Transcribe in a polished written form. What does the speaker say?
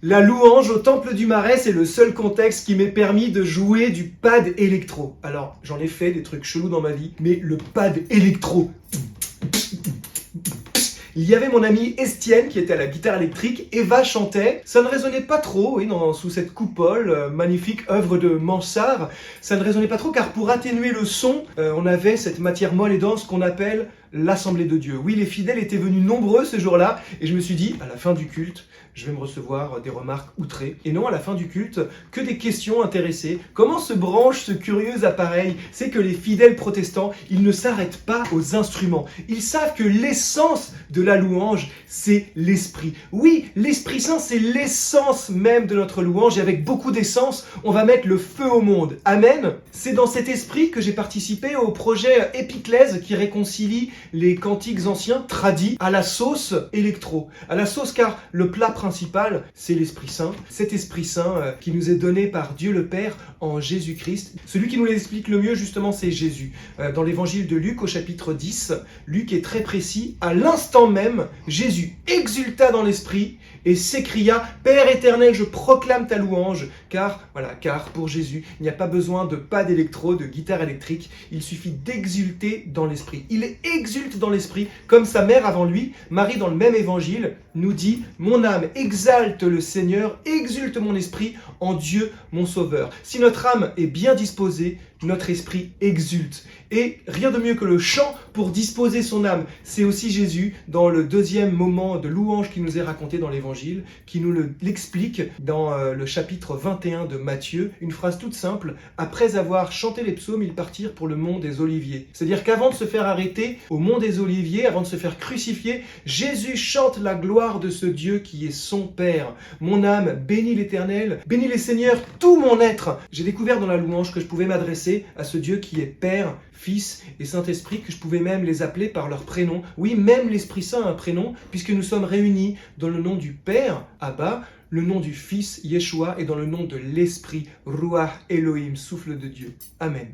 La louange au Temple du Marais, c'est le seul contexte qui m'ait permis de jouer du pad électro. Alors, j'en ai fait des trucs chelous dans ma vie, mais le pad électro... Il y avait mon amie Estienne qui était à la guitare électrique, Eva chantait. Ça ne résonnait pas trop, oui, sous cette coupole, magnifique œuvre de Mansart. Ça ne résonnait pas trop car pour atténuer le son, on avait cette matière molle et dense qu'on appelle l'Assemblée de Dieu. Oui, les fidèles étaient venus nombreux ce jour-là et je me suis dit, à la fin du culte, je vais me recevoir des remarques outrées. Et non, à la fin du culte, que des questions intéressées. Comment se branche ce curieux appareil? C'est que les fidèles protestants, ils ne s'arrêtent pas aux instruments. Ils savent que l'essence de la louange, c'est l'Esprit. Oui, l'Esprit Saint, c'est l'essence même de notre louange. Et avec beaucoup d'essence, on va mettre le feu au monde. Amen. C'est dans cet esprit que j'ai participé au projet Épiclèse qui réconcilie les cantiques anciens tradis à la sauce électro. À la sauce car le plat principal, c'est l'Esprit Saint. Cet Esprit Saint qui nous est donné par Dieu le Père en Jésus-Christ. Celui qui nous l'explique le mieux justement, c'est Jésus. Dans l'évangile de Luc au chapitre 10, Luc est très précis. À l'instant même, Jésus exulta dans l'Esprit et s'écria « Père éternel, je proclame ta louange » car pour Jésus, il n'y a pas besoin de pas d'électro, de guitare électrique. Il suffit d'exulter dans l'Esprit. Il exulte dans l'Esprit comme sa mère avant lui. Marie, dans le même évangile, nous dit « Mon âme exalte le Seigneur, exulte mon esprit en Dieu mon Sauveur. » Si notre âme est bien disposée, notre esprit exulte. Et rien de mieux que le chant pour disposer son âme. C'est aussi Jésus, dans le deuxième moment de louange qui nous est raconté dans l'Évangile, qui nous l'explique dans le chapitre 21 de Matthieu. Une phrase toute simple. Après avoir chanté les psaumes, ils partirent pour le mont des Oliviers. C'est-à-dire qu'avant de se faire arrêter au mont des Oliviers, avant de se faire crucifier, Jésus chante la gloire de ce Dieu qui est son Père. Mon âme bénit l'Éternel, bénit les Seigneurs, tout mon être. J'ai découvert dans la louange que je pouvais m'adresser à ce Dieu qui est Père, Fils et Saint-Esprit, que je pouvais même les appeler par leur prénom. Oui, même l'Esprit Saint a un prénom, puisque nous sommes réunis dans le nom du Père, Abba, le nom du Fils, Yeshua, et dans le nom de l'Esprit, Ruach Elohim, souffle de Dieu. Amen.